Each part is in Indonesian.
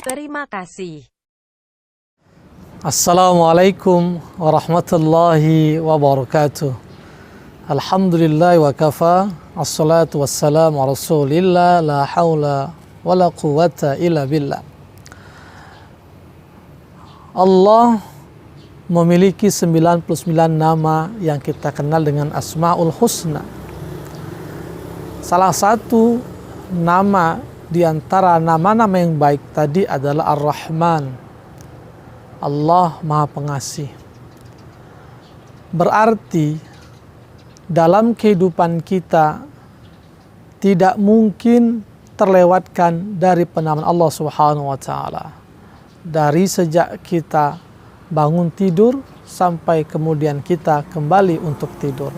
Terima kasih. Assalamualaikum warahmatullahi wabarakatuh. Alhamdulillah wa kafa. Assalatu wassalamu ala rasulillah. La hawla wa la quwata illa billah. Allah memiliki 99 nama yang kita kenal dengan Asmaul Husna. Salah satu nama di antara nama-nama yang baik tadi adalah Ar-Rahman. Allah Maha Pengasih. Berarti dalam kehidupan kita tidak mungkin terlewatkan dari penamaan Allah Subhanahu wa taala. Dari sejak kita bangun tidur sampai kemudian kita kembali untuk tidur.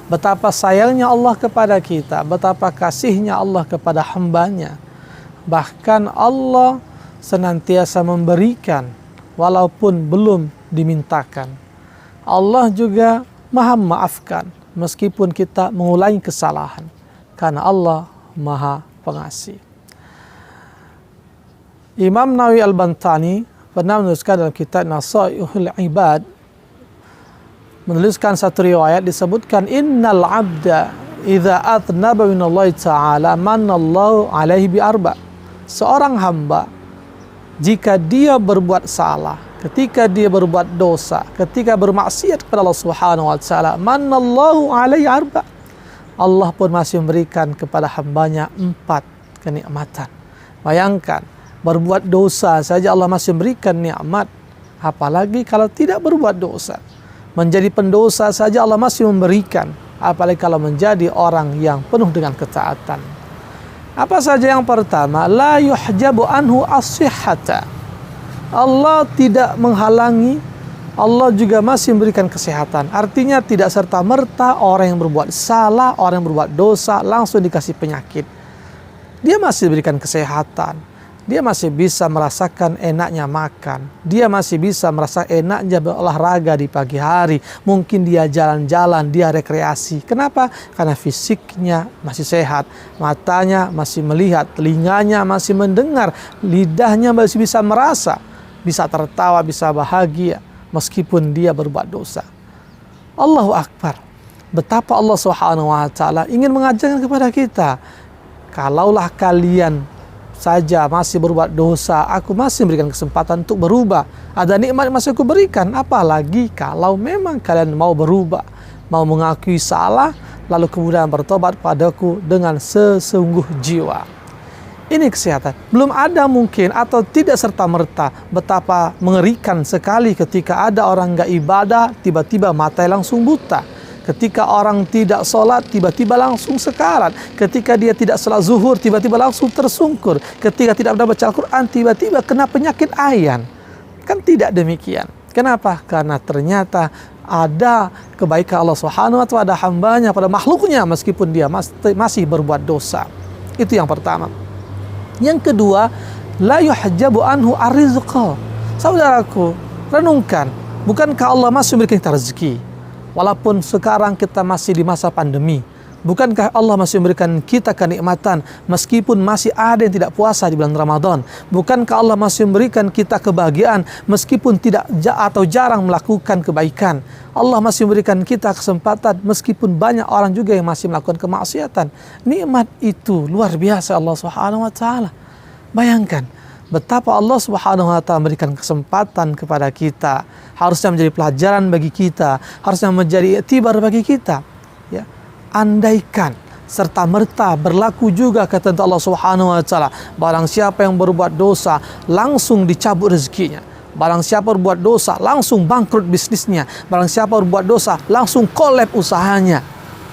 Betapa sayangnya Allah kepada kita, betapa kasihnya Allah kepada hambanya. Bahkan Allah senantiasa memberikan walaupun belum dimintakan. Allah juga Maha memaafkan meskipun kita mengulangi kesalahan, karena Allah Maha Pengasih. Imam Nawawi Al-Bantani pernah menuliskan dalam kitab Nasaihul Ibad, menuliskan satu riwayat, disebutkan innal abda idza athnaba minallahi ta'ala manallahu alaihi bi arba. Seorang hamba jika dia berbuat salah, ketika dia berbuat dosa, ketika bermaksiat kepada Allah Subhanahu wa taala, manallahu alaihi arba. Allah pun masih memberikan kepada hambanya 4 kenikmatan. Bayangkan, berbuat dosa saja Allah masih memberikan nikmat, apalagi kalau tidak berbuat dosa. Menjadi pendosa saja Allah masih memberikan, apalagi kalau menjadi orang yang penuh dengan ketaatan. Apa saja yang pertama? La yuhjabu anhu as-sihhata. Allah tidak menghalangi, Allah juga masih memberikan kesehatan. Artinya tidak serta-merta orang yang berbuat salah, orang yang berbuat dosa langsung dikasih penyakit. Dia masih diberikan kesehatan. Dia masih bisa merasakan enaknya makan. Dia masih bisa merasa enaknya berolahraga di pagi hari. Mungkin dia jalan-jalan, dia rekreasi. Kenapa? Karena fisiknya masih sehat. Matanya masih melihat, telinganya masih mendengar, lidahnya masih bisa merasa, bisa tertawa, bisa bahagia meskipun dia berbuat dosa. Allahu Akbar. Betapa Allah Subhanahu wa taala ingin mengajarkan kepada kita, kalaulah kalian saja masih berbuat dosa, aku masih memberikan kesempatan untuk berubah. Ada nikmat yang masih aku berikan, apalagi kalau memang kalian mau berubah, mau mengakui salah, lalu kemudian bertobat padaku dengan sesungguh jiwa. Ini kesehatan. Belum ada mungkin atau tidak serta-merta. Betapa mengerikan sekali ketika ada orang nggak ibadah, tiba-tiba matanya langsung buta. Ketika orang tidak sholat, tiba-tiba langsung sekarat. Ketika dia tidak sholat zuhur, tiba-tiba langsung tersungkur. Ketika tidak baca Al-Quran, tiba-tiba kena penyakit ayan. Kan tidak demikian. Kenapa? Karena ternyata ada kebaikan Allah Subhanahu wa taala pada hambanya, pada makhluknya, meskipun dia masih berbuat dosa. Itu yang pertama. Yang kedua, la yuhjabu anhu ar-rizqa. Saudaraku, renungkan, bukankah Allah masih memberikan kita rezeki? Walaupun sekarang kita masih di masa pandemi, bukankah Allah masih memberikan kita kenikmatan meskipun masih ada yang tidak puasa di bulan Ramadan? Bukankah Allah masih memberikan kita kebahagiaan meskipun tidak atau jarang melakukan kebaikan? Allah masih memberikan kita kesempatan meskipun banyak orang juga yang masih melakukan kemaksiatan. Nikmat itu luar biasa Allah Subhanahu wa taala. Bayangkan betapa Allah Subhanahu wa taala memberikan kesempatan kepada kita. Harusnya menjadi pelajaran bagi kita, harusnya menjadi iktibar bagi kita. Ya. Andaikan serta-merta berlaku juga kata Allah Subhanahu wa taala, barang siapa yang berbuat dosa langsung dicabut rezekinya. Barang siapa berbuat dosa langsung bangkrut bisnisnya. Barang siapa berbuat dosa langsung kolab usahanya.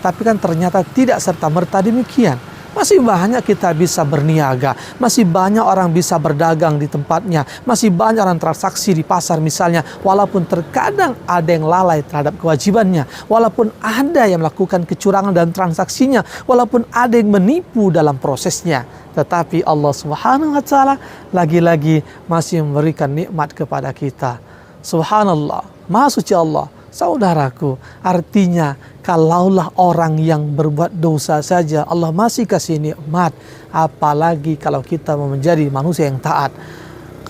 Tapi kan ternyata tidak serta-merta demikian. Masih banyak kita bisa berniaga, masih banyak orang bisa berdagang di tempatnya, masih banyak orang transaksi di pasar misalnya, walaupun terkadang ada yang lalai terhadap kewajibannya, walaupun ada yang melakukan kecurangan dalam transaksinya, walaupun ada yang menipu dalam prosesnya, tetapi Allah Subhanahu wa taala lagi-lagi masih memberikan nikmat kepada kita. Subhanallah, Maha suci Allah, Saudaraku, artinya kalaulah orang yang berbuat dosa saja Allah masih kasih nikmat, apalagi kalau kita mau menjadi manusia yang taat.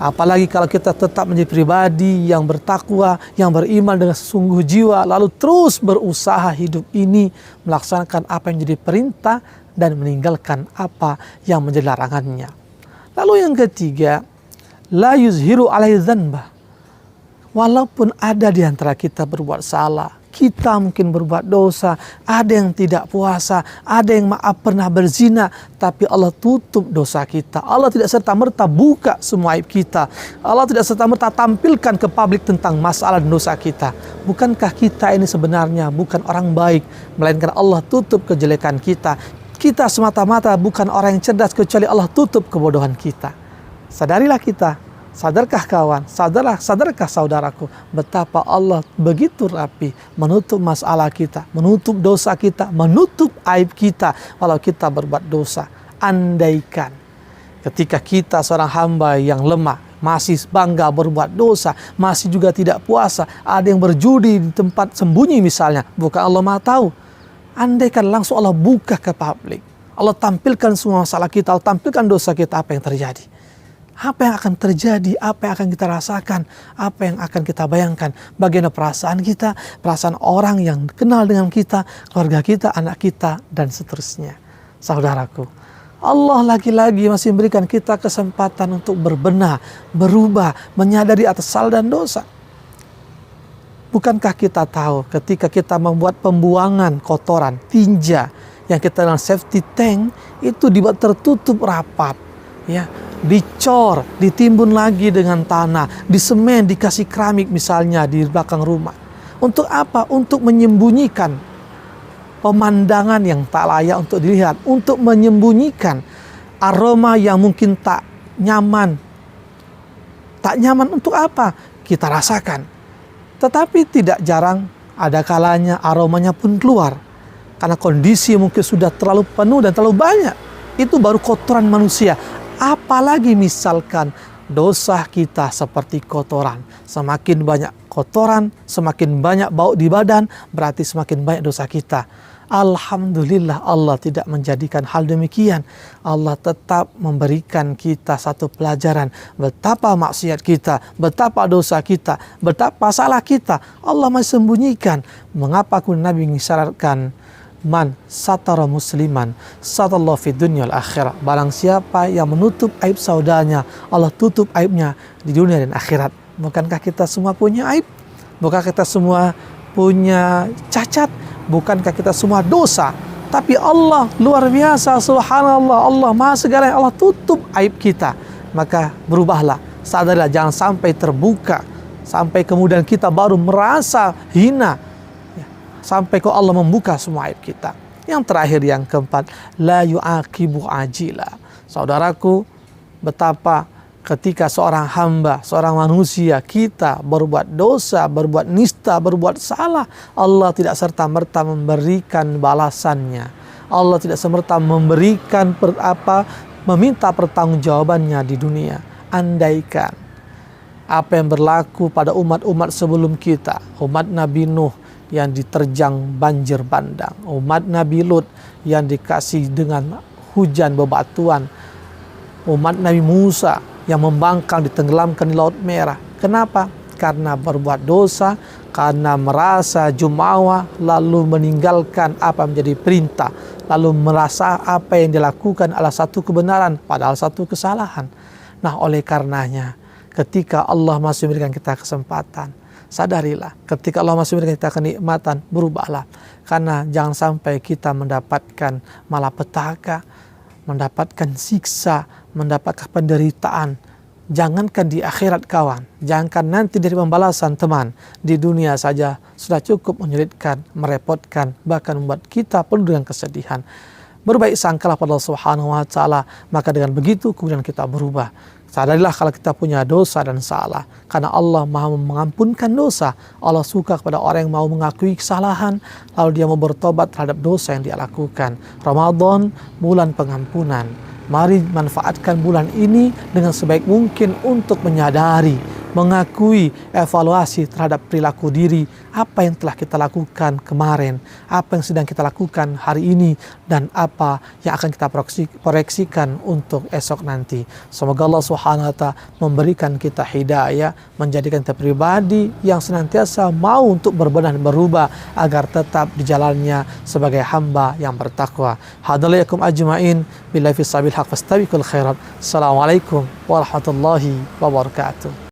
Apalagi kalau kita tetap menjadi pribadi yang bertakwa, yang beriman dengan sesungguh jiwa, lalu terus berusaha hidup ini melaksanakan apa yang menjadi perintah dan meninggalkan apa yang menjadi larangannya. Lalu yang ketiga, la yuzhiru alaihi dzanbah. Walaupun ada di antara kita berbuat salah, kita mungkin berbuat dosa, ada yang tidak puasa, ada yang maaf pernah berzina, tapi Allah tutup dosa kita. Allah tidak serta-merta buka semua aib kita. Allah tidak serta-merta tampilkan ke publik tentang masalah dan dosa kita. Bukankah kita ini sebenarnya bukan orang baik, melainkan Allah tutup kejelekan kita. Kita semata-mata bukan orang yang cerdas, kecuali Allah tutup kebodohan kita. Sadarilah kita. Sadarkah kawan, sadarkah saudaraku, betapa Allah begitu rapi menutup masalah kita, menutup dosa kita, menutup aib kita walau kita berbuat dosa. Andaikan ketika kita seorang hamba yang lemah, masih bangga berbuat dosa, masih juga tidak puasa, ada yang berjudi di tempat sembunyi misalnya, bukan Allah Maha tahu. Andaikan langsung Allah buka ke publik, Allah tampilkan semua masalah kita, Allah tampilkan dosa kita, apa yang terjadi? Apa yang akan terjadi, apa yang akan kita rasakan, apa yang akan kita bayangkan, bagaimana perasaan kita, perasaan orang yang kenal dengan kita, keluarga kita, anak kita, dan seterusnya. Saudaraku, Allah lagi-lagi masih memberikan kita kesempatan untuk berbenah, berubah, menyadari atas salah dan dosa. Bukankah kita tahu ketika kita membuat pembuangan kotoran, tinja, yang kita dalam safety tank, itu dibuat tertutup rapat, ya, dicor, ditimbun lagi dengan tanah, disemen, dikasih keramik misalnya di belakang rumah. Untuk apa? Untuk menyembunyikan pemandangan yang tak layak untuk dilihat, untuk menyembunyikan aroma yang mungkin tak nyaman. Tak nyaman untuk apa? Kita rasakan. Tetapi tidak jarang ada kalanya aromanya pun keluar. Karena kondisi mungkin sudah terlalu penuh dan terlalu banyak. Itu baru kotoran manusia. Apalagi misalkan dosa kita seperti kotoran. Semakin banyak kotoran, semakin banyak bau di badan, berarti semakin banyak dosa kita. Alhamdulillah Allah tidak menjadikan hal demikian. Allah tetap memberikan kita satu pelajaran. Betapa maksiat kita, betapa dosa kita, betapa salah kita. Allah masih sembunyikan. Mengapa Nabi mengisyaratkan, man satara musliman satallahu fid dunya wal akhirah. Barang siapa yang menutup aib saudaranya, Allah tutup aibnya di dunia dan akhirat. Bukankah kita semua punya aib? Bukankah kita semua punya cacat? Bukankah kita semua dosa? Tapi Allah luar biasa, subhanallah, Allah maha segala, Allah tutup aib kita. Maka berubahlah, sadarlah, jangan sampai terbuka, sampai kemudian kita baru merasa hina, sampai kok Allah membuka semua aib kita. Yang terakhir, yang keempat, la yu'aqibu ajila. Saudaraku, betapa ketika seorang hamba, seorang manusia, kita berbuat dosa, berbuat nista, berbuat salah, Allah tidak serta-merta memberikan balasannya. Allah tidak serta-merta memberikan meminta pertanggungjawabannya di dunia. Andaikan apa yang berlaku pada umat-umat sebelum kita, umat Nabi Nuh yang diterjang banjir bandang, umat Nabi Lut yang dikasih dengan hujan bebatuan, umat Nabi Musa yang membangkang, ditenggelamkan di Laut Merah. Kenapa? Karena berbuat dosa, karena merasa jumawa, lalu meninggalkan apa menjadi perintah, lalu merasa apa yang dilakukan adalah satu kebenaran, padahal satu kesalahan. Nah, oleh karenanya, ketika Allah masih memberikan kita kesempatan, sadarilah, ketika Allah masih memberikan kita kenikmatan, berubahlah. Karena jangan sampai kita mendapatkan malapetaka, mendapatkan siksa, mendapatkan penderitaan. Jangankan di akhirat kawan, jangankan nanti dari pembalasan teman, di dunia saja sudah cukup menyulitkan, merepotkan, bahkan membuat kita penuh dengan kesedihan. Berbaik sangkalah pada Allah Subhanahu wa taala, maka dengan begitu kemudian kita berubah. Sadarilah kalau kita punya dosa dan salah, karena Allah Maha mengampunkan dosa. Allah suka kepada orang yang mau mengakui kesalahan, lalu dia mau bertobat terhadap dosa yang dia lakukan. Ramadan, bulan pengampunan. Mari manfaatkan bulan ini dengan sebaik mungkin untuk menyadari mengakui evaluasi terhadap perilaku diri, apa yang telah kita lakukan kemarin, apa yang sedang kita lakukan hari ini, dan apa yang akan kita proyeksikan untuk esok nanti. Semoga Allah Subhanahu wa Ta'ala memberikan kita hidayah, menjadikan kita pribadi yang senantiasa mau untuk berbenah dan berubah agar tetap di jalannya sebagai hamba yang bertakwa. Hadalaikum ajma'in billahi fi sabil haq fastabiqul khairat. Assalamualaikum warahmatullahi wabarakatuh.